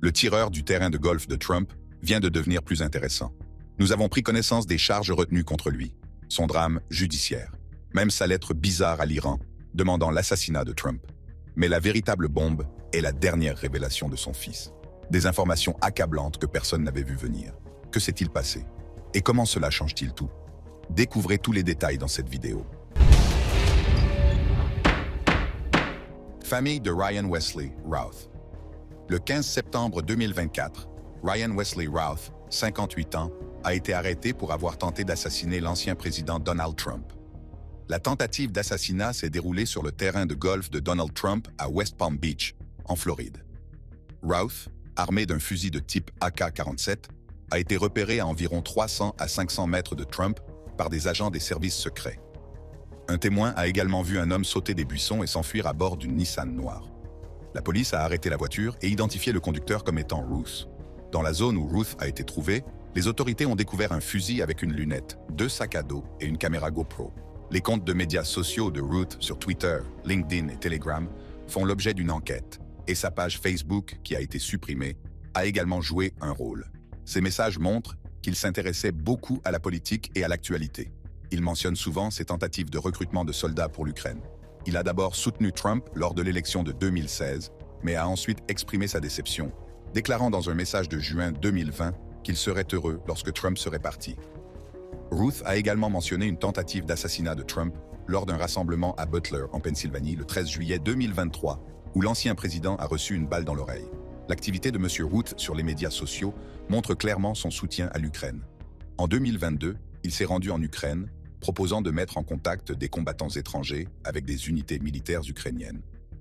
Le tireur du terrain de golf de Trump vient de devenir plus intéressant. Nous avons pris connaissance des charges retenues contre lui, son drame judiciaire, même sa lettre bizarre à l'Iran demandant l'assassinat de Trump. Mais la véritable bombe est la dernière révélation de son fils. Des informations accablantes que personne n'avait vu venir. Que s'est-il passé? Et comment cela change-t-il tout? Découvrez tous les détails dans cette vidéo. Famille de Ryan Wesley Routh. Le 15 septembre 2024, Ryan Wesley Routh, 58 ans, a été arrêté pour avoir tenté d'assassiner l'ancien président Donald Trump. La tentative d'assassinat s'est déroulée sur le terrain de golf de Donald Trump à West Palm Beach, en Floride. Routh, armé d'un fusil de type AK-47, a été repéré à environ 300 à 500 mètres de Trump par des agents des services secrets. Un témoin a également vu un homme sauter des buissons et s'enfuir à bord d'une Nissan noire. La police a arrêté la voiture et identifié le conducteur comme étant Routh. Dans la zone où Routh a été trouvé, les autorités ont découvert un fusil avec une lunette, 2 sacs à dos et une caméra GoPro. Les comptes de médias sociaux de Routh sur Twitter, LinkedIn et Telegram font l'objet d'une enquête, et sa page Facebook, qui a été supprimée, a également joué un rôle. Ces messages montrent qu'il s'intéressait beaucoup à la politique et à l'actualité. Il mentionne souvent ses tentatives de recrutement de soldats pour l'Ukraine. Il a d'abord soutenu Trump lors de l'élection de 2016, mais a ensuite exprimé sa déception, déclarant dans un message de juin 2020 qu'il serait heureux lorsque Trump serait parti. Routh a également mentionné une tentative d'assassinat de Trump lors d'un rassemblement à Butler, en Pennsylvanie, le 13 juillet 2023, où l'ancien président a reçu une balle dans l'oreille. L'activité de M. Routh sur les médias sociaux montre clairement son soutien à l'Ukraine. En 2022, il s'est rendu en Ukraine, proposant de mettre en contact des combattants étrangers avec des unités militaires ukrainiennes.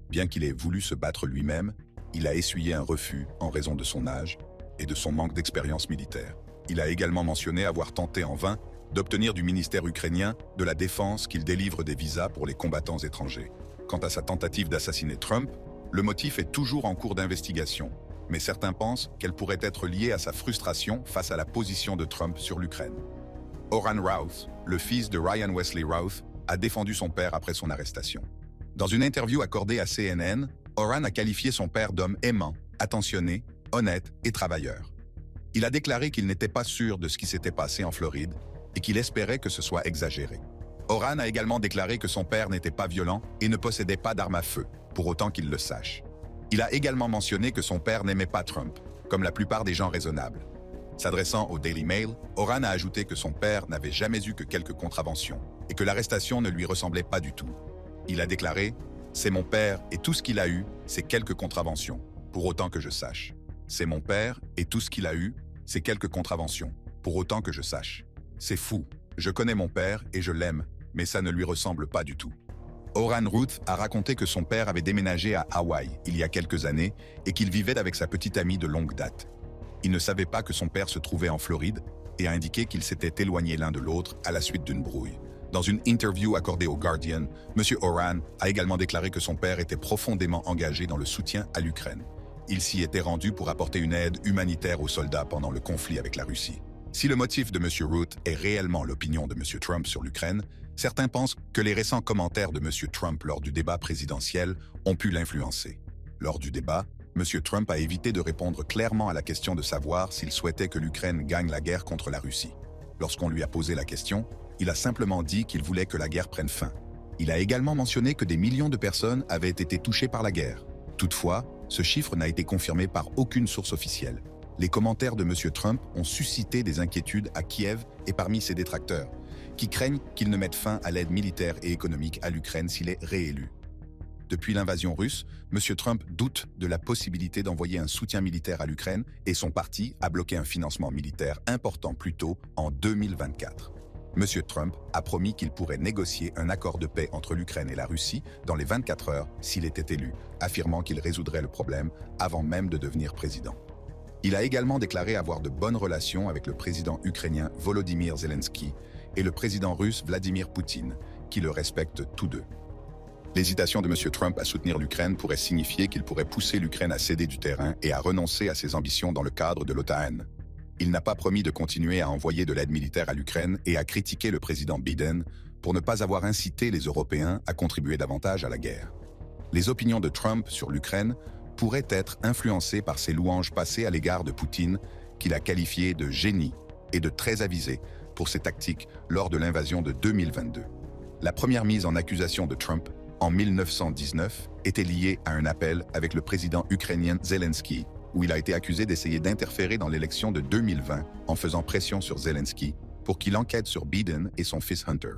Bien qu'il ait voulu se battre lui-même, il a essuyé un refus en raison de son âge et de son manque d'expérience militaire. Il a également mentionné avoir tenté en vain d'obtenir du ministère ukrainien de la Défense qu'il délivre des visas pour les combattants étrangers. Quant à sa tentative d'assassiner Trump, le motif est toujours en cours d'investigation, mais certains pensent qu'elle pourrait être liée à sa frustration face à la position de Trump sur l'Ukraine. Oran Routh, le fils de Ryan Wesley Routh, a défendu son père après son arrestation. Dans une interview accordée à CNN, Oran a qualifié son père d'homme aimant, attentionné, honnête et travailleur. Il a déclaré qu'il n'était pas sûr de ce qui s'était passé en Floride et qu'il espérait que ce soit exagéré. Oran a également déclaré que son père n'était pas violent et ne possédait pas d'armes à feu, pour autant qu'il le sache. Il a également mentionné que son père n'aimait pas Trump, comme la plupart des gens raisonnables. S'adressant au Daily Mail, Oran a ajouté que son père n'avait jamais eu que quelques contraventions et que l'arrestation ne lui ressemblait pas du tout. Il a déclaré « C'est mon père et tout ce qu'il a eu, c'est quelques contraventions, pour autant que je sache. C'est mon père et tout ce qu'il a eu, c'est quelques contraventions, pour autant que je sache. C'est fou. Je connais mon père et je l'aime, mais ça ne lui ressemble pas du tout. » Oran Routh a raconté que son père avait déménagé à Hawaï il y a quelques années et qu'il vivait avec sa petite amie de longue date. Il ne savait pas que son père se trouvait en Floride et a indiqué qu'ils s'étaient éloignés l'un de l'autre à la suite d'une brouille. Dans une interview accordée au Guardian, M. Oran a également déclaré que son père était profondément engagé dans le soutien à l'Ukraine. Il s'y était rendu pour apporter une aide humanitaire aux soldats pendant le conflit avec la Russie. Si le motif de M. Routh est réellement l'opinion de M. Trump sur l'Ukraine, certains pensent que les récents commentaires de M. Trump lors du débat présidentiel ont pu l'influencer. Lors du débat, M. Trump a évité de répondre clairement à la question de savoir s'il souhaitait que l'Ukraine gagne la guerre contre la Russie. Lorsqu'on lui a posé la question, il a simplement dit qu'il voulait que la guerre prenne fin. Il a également mentionné que des millions de personnes avaient été touchées par la guerre. Toutefois, ce chiffre n'a été confirmé par aucune source officielle. Les commentaires de M. Trump ont suscité des inquiétudes à Kiev et parmi ses détracteurs, qui craignent qu'il ne mette fin à l'aide militaire et économique à l'Ukraine s'il est réélu. Depuis l'invasion russe, M. Trump doute de la possibilité d'envoyer un soutien militaire à l'Ukraine et son parti a bloqué un financement militaire important plus tôt, en 2024. M. Trump a promis qu'il pourrait négocier un accord de paix entre l'Ukraine et la Russie dans les 24 heures s'il était élu, affirmant qu'il résoudrait le problème avant même de devenir président. Il a également déclaré avoir de bonnes relations avec le président ukrainien Volodymyr Zelensky et le président russe Vladimir Poutine, qui le respectent tous deux. L'hésitation de M. Trump à soutenir l'Ukraine pourrait signifier qu'il pourrait pousser l'Ukraine à céder du terrain et à renoncer à ses ambitions dans le cadre de l'OTAN. Il n'a pas promis de continuer à envoyer de l'aide militaire à l'Ukraine et a critiqué le président Biden pour ne pas avoir incité les Européens à contribuer davantage à la guerre. Les opinions de Trump sur l'Ukraine pourrait être influencé par ses louanges passées à l'égard de Poutine, qu'il a qualifié de génie et de très avisé pour ses tactiques lors de l'invasion de 2022. La première mise en accusation de Trump, en 1919, était liée à un appel avec le président ukrainien Zelensky, où il a été accusé d'essayer d'interférer dans l'élection de 2020 en faisant pression sur Zelensky pour qu'il enquête sur Biden et son fils Hunter.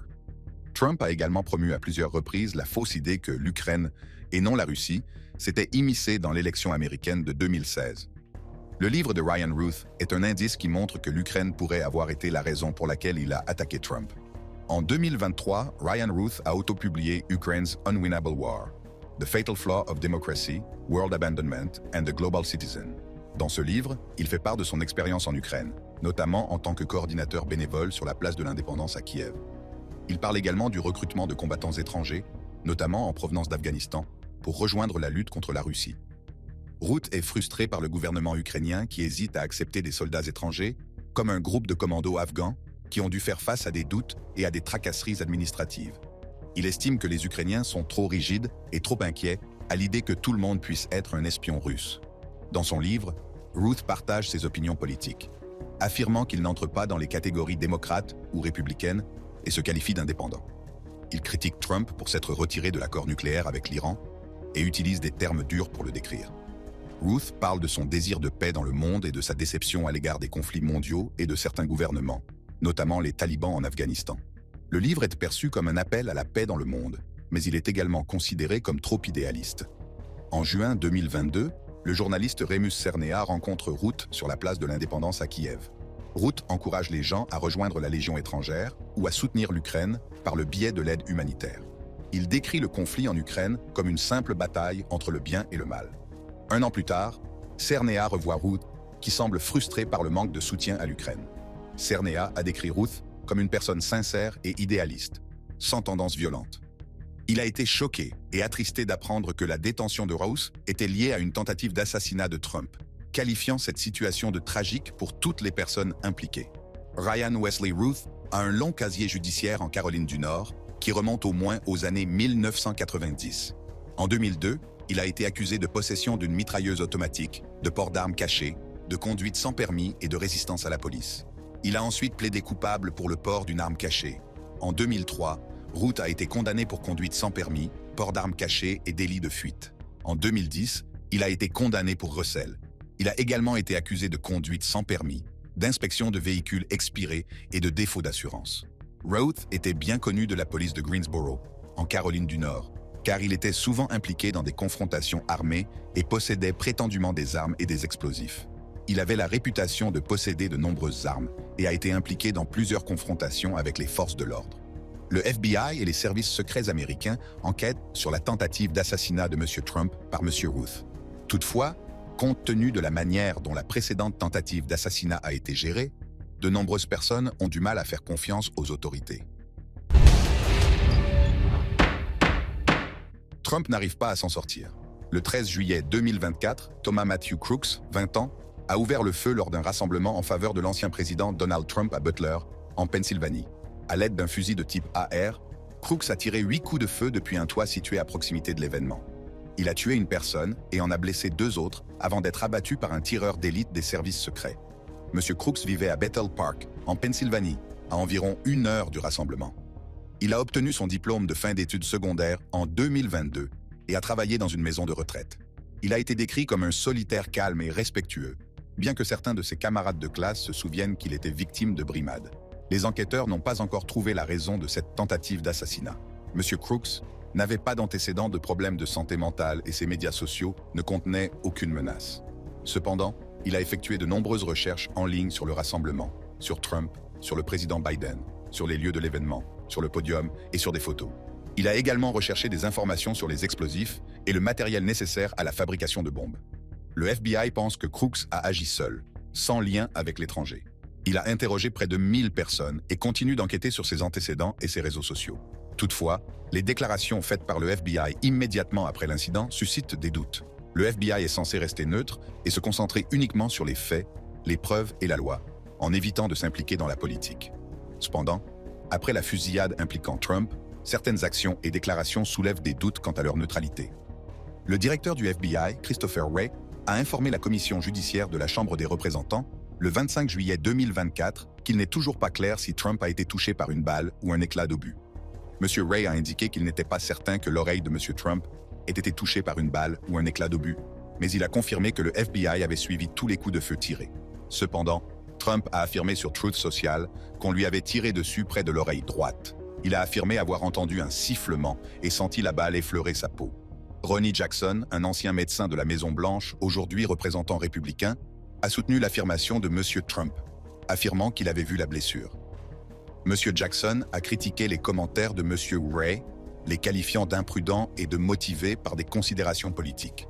Trump a également promu à plusieurs reprises la fausse idée que l'Ukraine, et non la Russie, s'était immiscée dans l'élection américaine de 2016. Le livre de Ryan Ruth est un indice qui montre que l'Ukraine pourrait avoir été la raison pour laquelle il a attaqué Trump. En 2023, Ryan Ruth a autopublié Ukraine's Unwinnable War, The Fatal Flaw of Democracy, World Abandonment and the Global Citizen. Dans ce livre, il fait part de son expérience en Ukraine, notamment en tant que coordinateur bénévole sur la place de l'Indépendance à Kiev. Il parle également du recrutement de combattants étrangers, notamment en provenance d'Afghanistan, pour rejoindre la lutte contre la Russie. Ruth est frustré par le gouvernement ukrainien qui hésite à accepter des soldats étrangers, comme un groupe de commandos afghans qui ont dû faire face à des doutes et à des tracasseries administratives. Il estime que les Ukrainiens sont trop rigides et trop inquiets à l'idée que tout le monde puisse être un espion russe. Dans son livre, Ruth partage ses opinions politiques, affirmant qu'il n'entre pas dans les catégories démocrates ou républicaines et se qualifie d'indépendant. Il critique Trump pour s'être retiré de l'accord nucléaire avec l'Iran et utilise des termes durs pour le décrire. Ruth parle de son désir de paix dans le monde et de sa déception à l'égard des conflits mondiaux et de certains gouvernements, notamment les talibans en Afghanistan. Le livre est perçu comme un appel à la paix dans le monde, mais il est également considéré comme trop idéaliste. En juin 2022, le journaliste Remus Cernea rencontre Ruth sur la place de l'Indépendance à Kiev. Ruth encourage les gens à rejoindre la Légion étrangère ou à soutenir l'Ukraine par le biais de l'aide humanitaire. Il décrit le conflit en Ukraine comme une simple bataille entre le bien et le mal. Un an plus tard, Cernea revoit Ruth, qui semble frustrée par le manque de soutien à l'Ukraine. Cernea a décrit Ruth comme une personne sincère et idéaliste, sans tendance violente. Il a été choqué et attristé d'apprendre que la détention de Ruth était liée à une tentative d'assassinat de Trump, qualifiant cette situation de tragique pour toutes les personnes impliquées. Ryan Wesley Ruth a un long casier judiciaire en Caroline du Nord qui remonte au moins aux années 1990. En 2002, il a été accusé de possession d'une mitrailleuse automatique, de port d'armes cachées, de conduite sans permis et de résistance à la police. Il a ensuite plaidé coupable pour le port d'une arme cachée. En 2003, Ruth a été condamné pour conduite sans permis, port d'armes cachées et délit de fuite. En 2010, il a été condamné pour recel. Il a également été accusé de conduite sans permis, d'inspection de véhicules expirés et de défaut d'assurance. Ruth était bien connu de la police de Greensboro, en Caroline du Nord, car il était souvent impliqué dans des confrontations armées et possédait prétendument des armes et des explosifs. Il avait la réputation de posséder de nombreuses armes et a été impliqué dans plusieurs confrontations avec les forces de l'ordre. Le FBI et les services secrets américains enquêtent sur la tentative d'assassinat de M. Trump par M. Ruth. Toutefois, compte tenu de la manière dont la précédente tentative d'assassinat a été gérée, de nombreuses personnes ont du mal à faire confiance aux autorités. Trump n'arrive pas à s'en sortir. Le 13 juillet 2024, Thomas Matthew Crooks, 20 ans, a ouvert le feu lors d'un rassemblement en faveur de l'ancien président Donald Trump à Butler, en Pennsylvanie. À l'aide d'un fusil de type AR, Crooks a tiré 8 coups de feu depuis un toit situé à proximité de l'événement. Il a tué une personne et en a blessé 2 autres avant d'être abattu par un tireur d'élite des services secrets. M. Crooks vivait à Bethel Park, en Pennsylvanie, à environ 1 heure du rassemblement. Il a obtenu son diplôme de fin d'études secondaires en 2022 et a travaillé dans une maison de retraite. Il a été décrit comme un solitaire calme et respectueux, bien que certains de ses camarades de classe se souviennent qu'il était victime de brimades. Les enquêteurs n'ont pas encore trouvé la raison de cette tentative d'assassinat. M. Crooks n'avait pas d'antécédents de problèmes de santé mentale et ses médias sociaux ne contenaient aucune menace. Cependant, il a effectué de nombreuses recherches en ligne sur le rassemblement, sur Trump, sur le président Biden, sur les lieux de l'événement, sur le podium et sur des photos. Il a également recherché des informations sur les explosifs et le matériel nécessaire à la fabrication de bombes. Le FBI pense que Crooks a agi seul, sans lien avec l'étranger. Il a interrogé près de 1000 personnes et continue d'enquêter sur ses antécédents et ses réseaux sociaux. Toutefois, les déclarations faites par le FBI immédiatement après l'incident suscitent des doutes. Le FBI est censé rester neutre et se concentrer uniquement sur les faits, les preuves et la loi, en évitant de s'impliquer dans la politique. Cependant, après la fusillade impliquant Trump, certaines actions et déclarations soulèvent des doutes quant à leur neutralité. Le directeur du FBI, Christopher Wray, a informé la commission judiciaire de la Chambre des représentants le 25 juillet 2024 qu'il n'est toujours pas clair si Trump a été touché par une balle ou un éclat d'obus. M. Wray a indiqué qu'il n'était pas certain que l'oreille de M. Trump ait été touchée par une balle ou un éclat d'obus, mais il a confirmé que le FBI avait suivi tous les coups de feu tirés. Cependant, Trump a affirmé sur Truth Social qu'on lui avait tiré dessus près de l'oreille droite. Il a affirmé avoir entendu un sifflement et senti la balle effleurer sa peau. Ronny Jackson, un ancien médecin de la Maison-Blanche, aujourd'hui représentant républicain, a soutenu l'affirmation de M. Trump, affirmant qu'il avait vu la blessure. M. Jackson a critiqué les commentaires de M. Wray, les qualifiant d'imprudents et de motivés par des considérations politiques.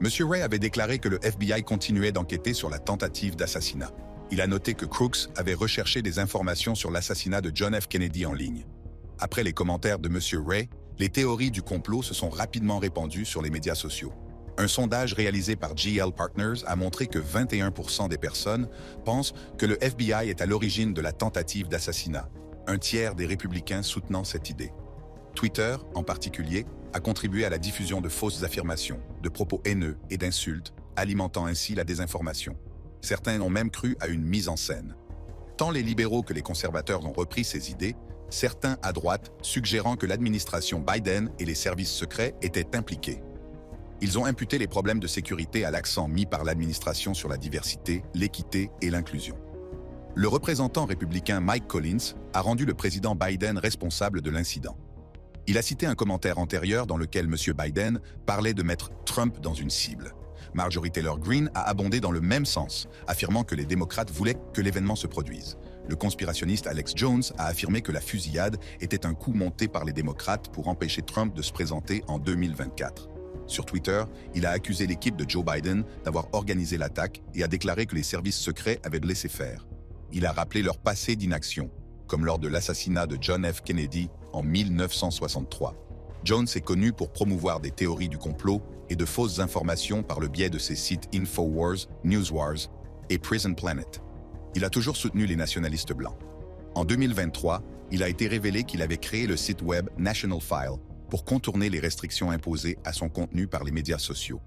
M. Wray avait déclaré que le FBI continuait d'enquêter sur la tentative d'assassinat. Il a noté que Crooks avait recherché des informations sur l'assassinat de John F. Kennedy en ligne. Après les commentaires de M. Wray, les théories du complot se sont rapidement répandues sur les médias sociaux. Un sondage réalisé par GL Partners a montré que 21% des personnes pensent que le FBI est à l'origine de la tentative d'assassinat, un tiers des républicains soutenant cette idée. Twitter, en particulier, a contribué à la diffusion de fausses affirmations, de propos haineux et d'insultes, alimentant ainsi la désinformation. Certains ont même cru à une mise en scène. Tant les libéraux que les conservateurs ont repris ces idées, certains à droite suggérant que l'administration Biden et les services secrets étaient impliqués. Ils ont imputé les problèmes de sécurité à l'accent mis par l'administration sur la diversité, l'équité et l'inclusion. Le représentant républicain Mike Collins a rendu le président Biden responsable de l'incident. Il a cité un commentaire antérieur dans lequel M. Biden parlait de mettre Trump dans une cible. Marjorie Taylor Greene a abondé dans le même sens, affirmant que les démocrates voulaient que l'événement se produise. Le conspirationniste Alex Jones a affirmé que la fusillade était un coup monté par les démocrates pour empêcher Trump de se présenter en 2024. Sur Twitter, il a accusé l'équipe de Joe Biden d'avoir organisé l'attaque et a déclaré que les services secrets avaient laissé faire. Il a rappelé leur passé d'inaction, comme lors de l'assassinat de John F. Kennedy en 1963. Jones est connu pour promouvoir des théories du complot et de fausses informations par le biais de ses sites InfoWars, NewsWars et Prison Planet. Il a toujours soutenu les nationalistes blancs. En 2023, il a été révélé qu'il avait créé le site web National File pour contourner les restrictions imposées à son contenu par les médias sociaux.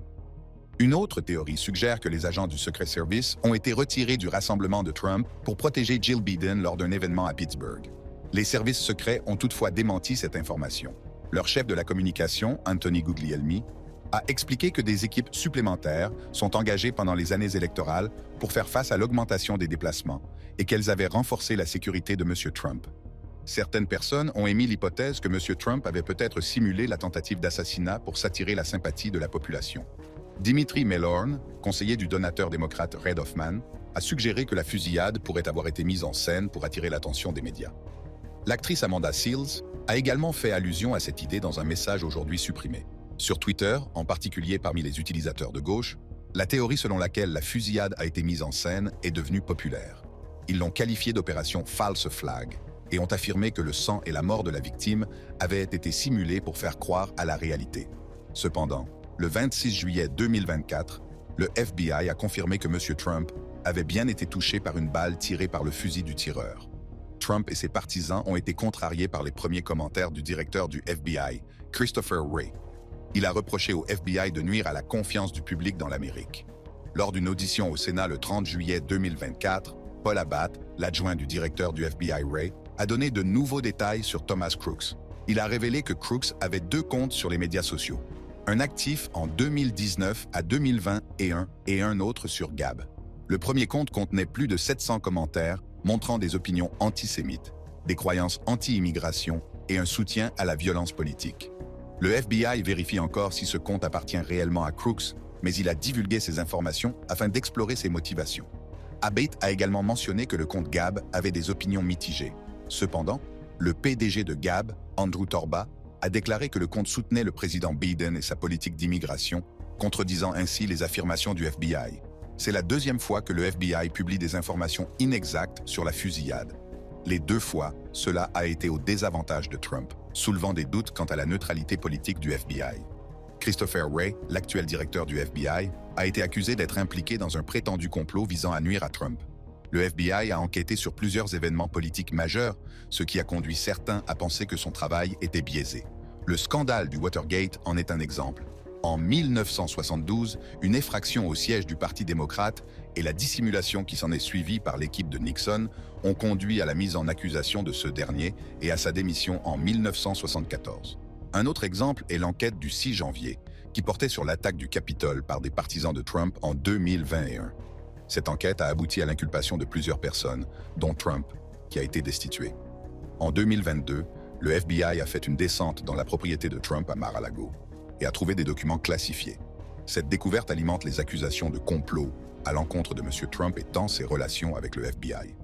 Une autre théorie suggère que les agents du Secret Service ont été retirés du rassemblement de Trump pour protéger Jill Biden lors d'un événement à Pittsburgh. Les services secrets ont toutefois démenti cette information. Leur chef de la communication, Anthony Guglielmi, a expliqué que des équipes supplémentaires sont engagées pendant les années électorales pour faire face à l'augmentation des déplacements et qu'elles avaient renforcé la sécurité de M. Trump. Certaines personnes ont émis l'hypothèse que M. Trump avait peut-être simulé la tentative d'assassinat pour s'attirer la sympathie de la population. Dimitri Mellorn, conseiller du donateur démocrate Reid Hoffman, a suggéré que la fusillade pourrait avoir été mise en scène pour attirer l'attention des médias. L'actrice Amanda Seales a également fait allusion à cette idée dans un message aujourd'hui supprimé. Sur Twitter, en particulier parmi les utilisateurs de gauche, la théorie selon laquelle la fusillade a été mise en scène est devenue populaire. Ils l'ont qualifiée d'opération false flag et ont affirmé que le sang et la mort de la victime avaient été simulés pour faire croire à la réalité. Cependant, le 26 juillet 2024, le FBI a confirmé que M. Trump avait bien été touché par une balle tirée par le fusil du tireur. Trump et ses partisans ont été contrariés par les premiers commentaires du directeur du FBI, Christopher Wray. Il a reproché au FBI de nuire à la confiance du public dans l'Amérique. Lors d'une audition au Sénat le 30 juillet 2024, Paul Abbott, l'adjoint du directeur du FBI Wray, a donné de nouveaux détails sur Thomas Crooks. Il a révélé que Crooks avait 2 comptes sur les médias sociaux. Un actif en 2019 à 2021 et un autre sur Gab. Le premier compte contenait plus de 700 commentaires montrant des opinions antisémites, des croyances anti-immigration et un soutien à la violence politique. Le FBI vérifie encore si ce compte appartient réellement à Crooks, mais il a divulgué ces informations afin d'explorer ses motivations. Abbott a également mentionné que le compte Gab avait des opinions mitigées. Cependant, le PDG de Gab, Andrew Torba, a déclaré que le compte soutenait le président Biden et sa politique d'immigration, contredisant ainsi les affirmations du FBI. C'est la 2e fois que le FBI publie des informations inexactes sur la fusillade. Les 2 fois, cela a été au désavantage de Trump, soulevant des doutes quant à la neutralité politique du FBI. Christopher Wray, l'actuel directeur du FBI, a été accusé d'être impliqué dans un prétendu complot visant à nuire à Trump. Le FBI a enquêté sur plusieurs événements politiques majeurs, ce qui a conduit certains à penser que son travail était biaisé. Le scandale du Watergate en est un exemple. En 1972, une effraction au siège du Parti démocrate et la dissimulation qui s'en est suivie par l'équipe de Nixon ont conduit à la mise en accusation de ce dernier et à sa démission en 1974. Un autre exemple est l'enquête du 6 janvier, qui portait sur l'attaque du Capitole par des partisans de Trump en 2021. Cette enquête a abouti à l'inculpation de plusieurs personnes, dont Trump, qui a été destitué. En 2022, le FBI a fait une descente dans la propriété de Trump à Mar-a-Lago et a trouvé des documents classifiés. Cette découverte alimente les accusations de complot à l'encontre de M. Trump et tend ses relations avec le FBI.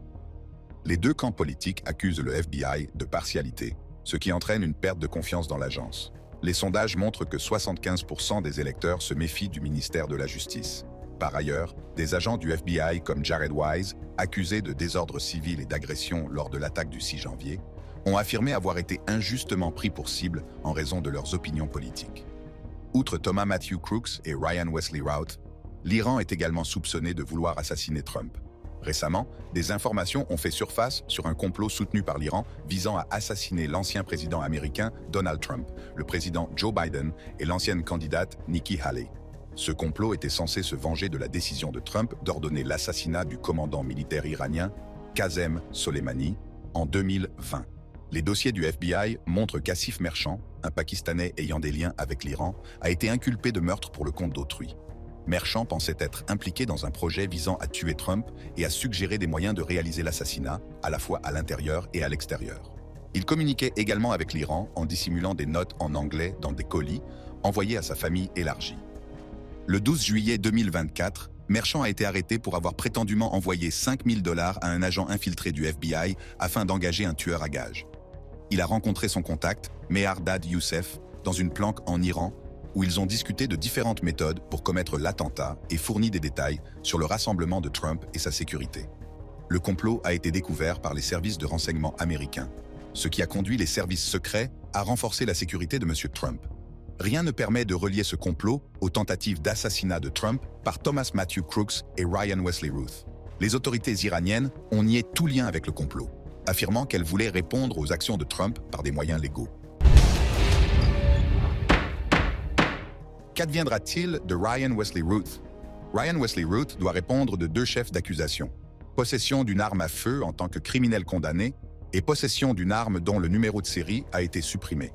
Les deux camps politiques accusent le FBI de partialité, ce qui entraîne une perte de confiance dans l'agence. Les sondages montrent que 75% des électeurs se méfient du ministère de la Justice. Par ailleurs, des agents du FBI comme Jared Wise, accusés de désordre civil et d'agression lors de l'attaque du 6 janvier, ont affirmé avoir été injustement pris pour cible en raison de leurs opinions politiques. Outre Thomas Matthew Crooks et Ryan Wesley Routh, l'Iran est également soupçonné de vouloir assassiner Trump. Récemment, des informations ont fait surface sur un complot soutenu par l'Iran visant à assassiner l'ancien président américain Donald Trump, le président Joe Biden et l'ancienne candidate Nikki Haley. Ce complot était censé se venger de la décision de Trump d'ordonner l'assassinat du commandant militaire iranien Qasem Soleimani en 2020. Les dossiers du FBI montrent qu'Asif Merchant, un Pakistanais ayant des liens avec l'Iran, a été inculpé de meurtre pour le compte d'autrui. Merchant pensait être impliqué dans un projet visant à tuer Trump et à suggérer des moyens de réaliser l'assassinat, à la fois à l'intérieur et à l'extérieur. Il communiquait également avec l'Iran en dissimulant des notes en anglais dans des colis envoyés à sa famille élargie. Le 12 juillet 2024, Merchant a été arrêté pour avoir prétendument envoyé $5 000 à un agent infiltré du FBI afin d'engager un tueur à gages. Il a rencontré son contact, Mehrdad Youssef, dans une planque en Iran, où ils ont discuté de différentes méthodes pour commettre l'attentat et fourni des détails sur le rassemblement de Trump et sa sécurité. Le complot a été découvert par les services de renseignement américains, ce qui a conduit les services secrets à renforcer la sécurité de M. Trump. Rien ne permet de relier ce complot aux tentatives d'assassinat de Trump par Thomas Matthew Crooks et Ryan Wesley Routh. Les autorités iraniennes ont nié tout lien avec le complot, affirmant qu'elles voulaient répondre aux actions de Trump par des moyens légaux. Qu'adviendra-t-il de Ryan Wesley Routh? Ryan Wesley Routh doit répondre de deux chefs d'accusation: possession d'une arme à feu en tant que criminel condamné et possession d'une arme dont le numéro de série a été supprimé.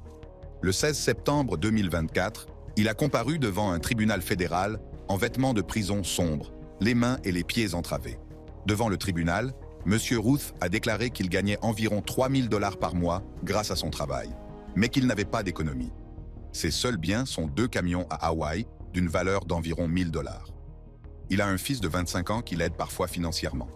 Le 16 septembre 2024, il a comparu devant un tribunal fédéral en vêtements de prison sombres, les mains et les pieds entravés. Devant le tribunal, M. Routh a déclaré qu'il gagnait environ $3 000 par mois grâce à son travail, mais qu'il n'avait pas d'économie. Ses seuls biens sont 2 camions à Hawaï d'une valeur d'environ $1 000. Il a un fils de 25 ans qui l'aide parfois financièrement.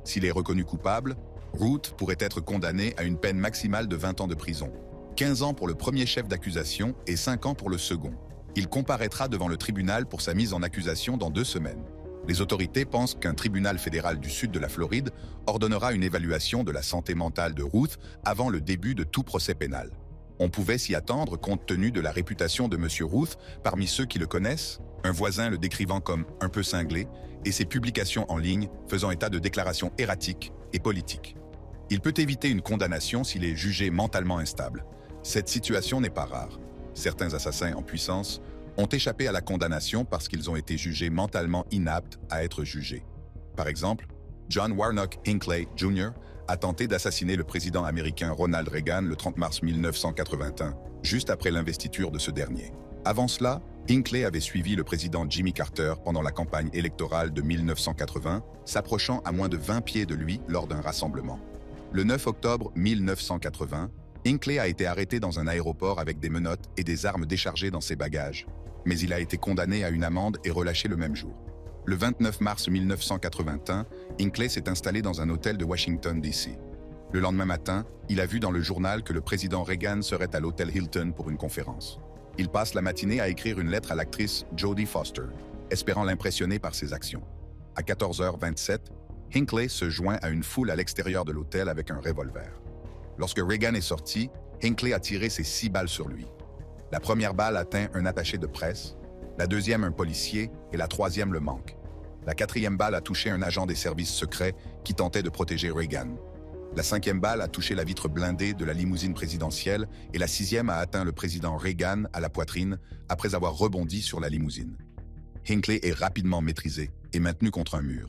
S'il est reconnu coupable, Routh pourrait être condamné à une peine maximale de 20 ans de prison, 15 ans pour le premier chef d'accusation et 5 ans pour le second. Il comparaîtra devant le tribunal pour sa mise en accusation dans 2 semaines. Les autorités pensent qu'un tribunal fédéral du sud de la Floride ordonnera une évaluation de la santé mentale de Routh avant le début de tout procès pénal. On pouvait s'y attendre compte tenu de la réputation de M. Routh parmi ceux qui le connaissent, un voisin le décrivant comme un peu cinglé, et ses publications en ligne faisant état de déclarations erratiques et politiques. Il peut éviter une condamnation s'il est jugé mentalement instable. Cette situation n'est pas rare. Certains assassins en puissance ont échappé à la condamnation parce qu'ils ont été jugés mentalement inaptes à être jugés. Par exemple, John Warnock Hinckley Jr. a tenté d'assassiner le président américain Ronald Reagan le 30 mars 1981, juste après l'investiture de ce dernier. Avant cela, Hinckley avait suivi le président Jimmy Carter pendant la campagne électorale de 1980, s'approchant à moins de 20 pieds de lui lors d'un rassemblement. Le 9 octobre 1980, Hinckley a été arrêté dans un aéroport avec des menottes et des armes déchargées dans ses bagages, mais il a été condamné à une amende et relâché le même jour. Le 29 mars 1981, Hinckley s'est installé dans un hôtel de Washington, D.C. Le lendemain matin, il a vu dans le journal que le président Reagan serait à l'hôtel Hilton pour une conférence. Il passe la matinée à écrire une lettre à l'actrice Jodie Foster, espérant l'impressionner par ses actions. À 14h27, Hinckley se joint à une foule à l'extérieur de l'hôtel avec un revolver. Lorsque Reagan est sorti, Hinckley a tiré ses 6 balles sur lui. La première balle atteint un attaché de presse, la deuxième un policier et la troisième le manque. La 4e balle a touché un agent des services secrets qui tentait de protéger Reagan. La 5e balle a touché la vitre blindée de la limousine présidentielle et la 6e a atteint le président Reagan à la poitrine après avoir rebondi sur la limousine. Hinckley est rapidement maîtrisé et maintenu contre un mur.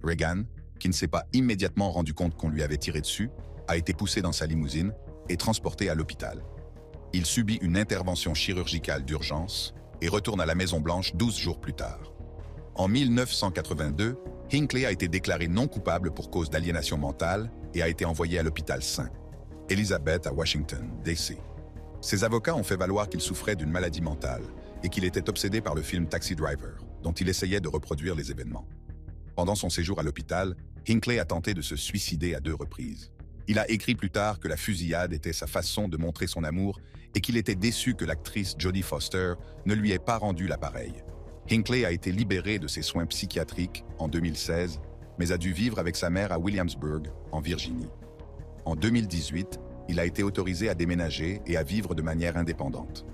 Reagan, qui ne s'est pas immédiatement rendu compte qu'on lui avait tiré dessus, a été poussé dans sa limousine et transporté à l'hôpital. Il subit une intervention chirurgicale d'urgence et retourne à la Maison-Blanche 12 jours plus tard. En 1982, Hinckley a été déclaré non coupable pour cause d'aliénation mentale et a été envoyé à l'hôpital St. Elizabeth à Washington, D.C. Ses avocats ont fait valoir qu'il souffrait d'une maladie mentale et qu'il était obsédé par le film Taxi Driver, dont il essayait de reproduire les événements. Pendant son séjour à l'hôpital, Hinckley a tenté de se suicider à 2 reprises. Il a écrit plus tard que la fusillade était sa façon de montrer son amour et qu'il était déçu que l'actrice Jodie Foster ne lui ait pas rendu l'appareil. Hinckley a été libéré de ses soins psychiatriques en 2016, mais a dû vivre avec sa mère à Williamsburg, en Virginie. En 2018, il a été autorisé à déménager et à vivre de manière indépendante.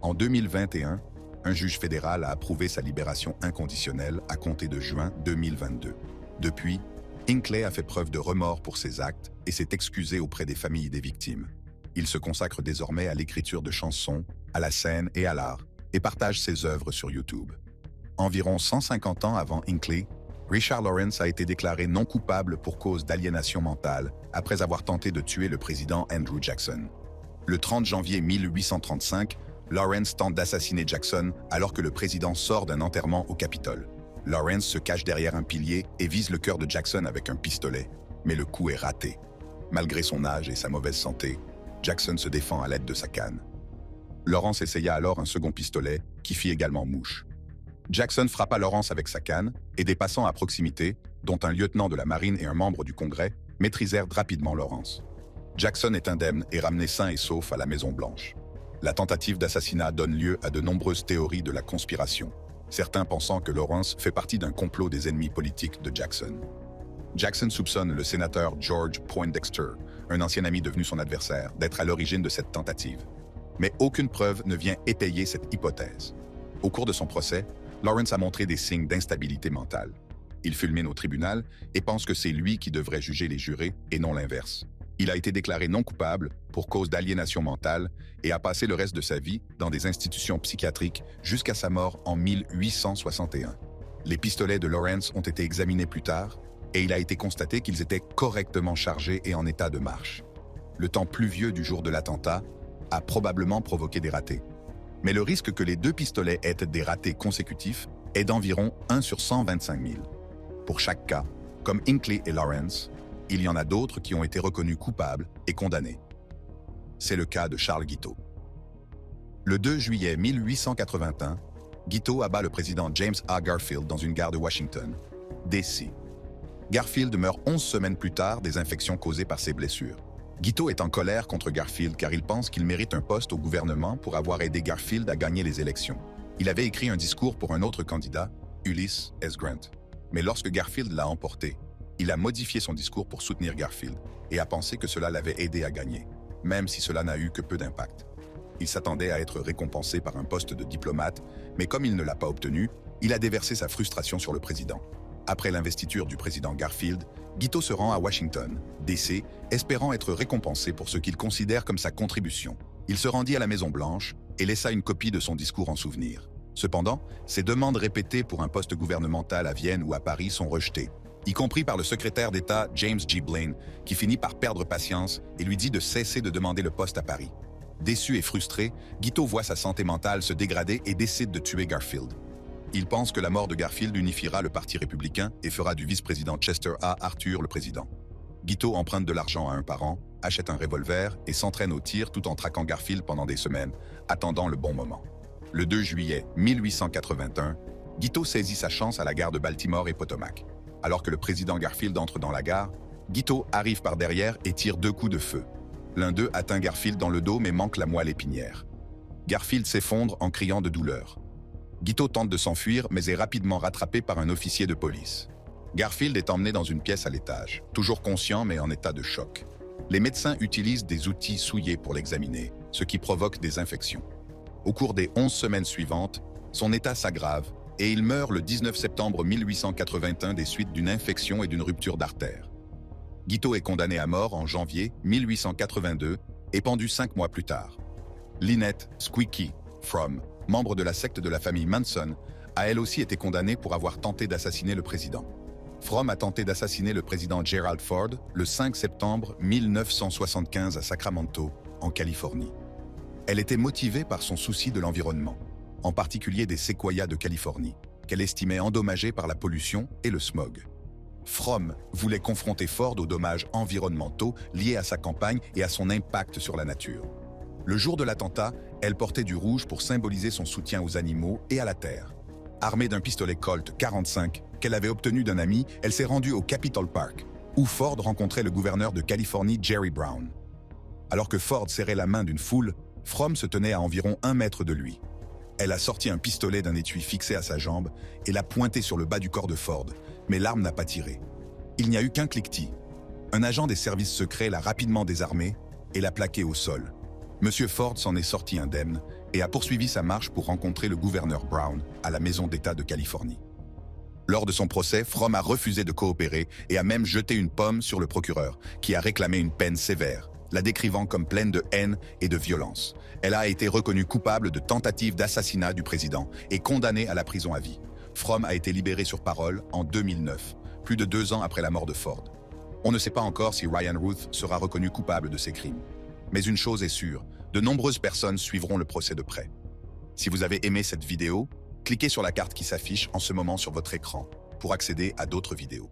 En 2021, un juge fédéral a approuvé sa libération inconditionnelle à compter de juin 2022. Depuis, Hinckley a fait preuve de remords pour ses actes et s'est excusé auprès des familles des victimes. Il se consacre désormais à l'écriture de chansons, à la scène et à l'art, et partage ses œuvres sur YouTube. Environ 150 ans avant Hinckley, Richard Lawrence a été déclaré non coupable pour cause d'aliénation mentale après avoir tenté de tuer le président Andrew Jackson. Le 30 janvier 1835, Lawrence tente d'assassiner Jackson alors que le président sort d'un enterrement au Capitole. Lawrence se cache derrière un pilier et vise le cœur de Jackson avec un pistolet, mais le coup est raté. Malgré son âge et sa mauvaise santé, Jackson se défend à l'aide de sa canne. Lawrence essaya alors un second pistolet, qui fit également mouche. Jackson frappa Lawrence avec sa canne, et des passants à proximité, dont un lieutenant de la marine et un membre du Congrès, maîtrisèrent rapidement Lawrence. Jackson est indemne et ramené sain et sauf à la Maison-Blanche. La tentative d'assassinat donne lieu à de nombreuses théories de la conspiration, certains pensant que Lawrence fait partie d'un complot des ennemis politiques de Jackson. Jackson soupçonne le sénateur George Poindexter, un ancien ami devenu son adversaire, d'être à l'origine de cette tentative. Mais aucune preuve ne vient étayer cette hypothèse. Au cours de son procès, Lawrence a montré des signes d'instabilité mentale. Il fulmine au tribunal et pense que c'est lui qui devrait juger les jurés et non l'inverse. Il a été déclaré non coupable pour cause d'aliénation mentale et a passé le reste de sa vie dans des institutions psychiatriques jusqu'à sa mort en 1861. Les pistolets de Lawrence ont été examinés plus tard et il a été constaté qu'ils étaient correctement chargés et en état de marche. Le temps pluvieux du jour de l'attentat a probablement provoqué des ratés. Mais le risque que les 2 pistolets aient des ratés consécutifs est d'environ 1 sur 125 000. Pour chaque cas, comme Hinckley et Lawrence, il y en a d'autres qui ont été reconnus coupables et condamnés. C'est le cas de Charles Guiteau. Le 2 juillet 1881, Guiteau abat le président James A. Garfield dans une gare de Washington, D.C. Garfield meurt 11 semaines plus tard des infections causées par ses blessures. Guiteau est en colère contre Garfield car il pense qu'il mérite un poste au gouvernement pour avoir aidé Garfield à gagner les élections. Il avait écrit un discours pour un autre candidat, Ulysses S. Grant. Mais lorsque Garfield l'a emporté, il a modifié son discours pour soutenir Garfield et a pensé que cela l'avait aidé à gagner, même si cela n'a eu que peu d'impact. Il s'attendait à être récompensé par un poste de diplomate, mais comme il ne l'a pas obtenu, il a déversé sa frustration sur le président. Après l'investiture du président Garfield, Guiteau se rend à Washington, D.C., espérant être récompensé pour ce qu'il considère comme sa contribution. Il se rendit à la Maison-Blanche et laissa une copie de son discours en souvenir. Cependant, ses demandes répétées pour un poste gouvernemental à Vienne ou à Paris sont rejetées, y compris par le secrétaire d'État James G. Blaine, qui finit par perdre patience et lui dit de cesser de demander le poste à Paris. Déçu et frustré, Guiteau voit sa santé mentale se dégrader et décide de tuer Garfield. Il pense que la mort de Garfield unifiera le Parti républicain et fera du vice-président Chester A. Arthur le président. Guiteau emprunte de l'argent à un parent, achète un revolver et s'entraîne au tir tout en traquant Garfield pendant des semaines, attendant le bon moment. Le 2 juillet 1881, Guiteau saisit sa chance à la gare de Baltimore et Potomac. Alors que le président Garfield entre dans la gare, Guiteau arrive par derrière et tire 2 coups de feu. L'un d'eux atteint Garfield dans le dos mais manque la moelle épinière. Garfield s'effondre en criant de douleur. Guiteau tente de s'enfuir mais est rapidement rattrapé par un officier de police. Garfield est emmené dans une pièce à l'étage, toujours conscient mais en état de choc. Les médecins utilisent des outils souillés pour l'examiner, ce qui provoque des infections. Au cours des 11 semaines suivantes, son état s'aggrave et il meurt le 19 septembre 1881 des suites d'une infection et d'une rupture d'artère. Guiteau est condamné à mort en janvier 1882 et pendu 5 mois plus tard. Lynette Squeaky Fromm, membre de la secte de la famille Manson, a elle aussi été condamnée pour avoir tenté d'assassiner le président. Fromm a tenté d'assassiner le président Gerald Ford le 5 septembre 1975 à Sacramento, en Californie. Elle était motivée par son souci de l'environnement, en particulier des séquoias de Californie, qu'elle estimait endommagés par la pollution et le smog. Fromm voulait confronter Ford aux dommages environnementaux liés à sa campagne et à son impact sur la nature. Le jour de l'attentat, elle portait du rouge pour symboliser son soutien aux animaux et à la terre. Armée d'un pistolet Colt 45 qu'elle avait obtenu d'un ami, elle s'est rendue au Capitol Park, où Ford rencontrait le gouverneur de Californie, Jerry Brown. Alors que Ford serrait la main d'une foule, Fromm se tenait à environ 1 mètre de lui. Elle a sorti un pistolet d'un étui fixé à sa jambe et l'a pointé sur le bas du corps de Ford, mais l'arme n'a pas tiré. Il n'y a eu qu'un cliquetis. Un agent des services secrets l'a rapidement désarmé et l'a plaqué au sol. Monsieur Ford s'en est sorti indemne et a poursuivi sa marche pour rencontrer le gouverneur Brown à la Maison d'État de Californie. Lors de son procès, Fromm a refusé de coopérer et a même jeté une pomme sur le procureur, qui a réclamé une peine sévère, la décrivant comme pleine de haine et de violence. Elle a été reconnue coupable de tentative d'assassinat du président et condamnée à la prison à vie. Fromm a été libéré sur parole en 2009, plus de 2 ans après la mort de Ford. On ne sait pas encore si Ryan Routh sera reconnu coupable de ces crimes. Mais une chose est sûre, de nombreuses personnes suivront le procès de près. Si vous avez aimé cette vidéo, cliquez sur la carte qui s'affiche en ce moment sur votre écran pour accéder à d'autres vidéos.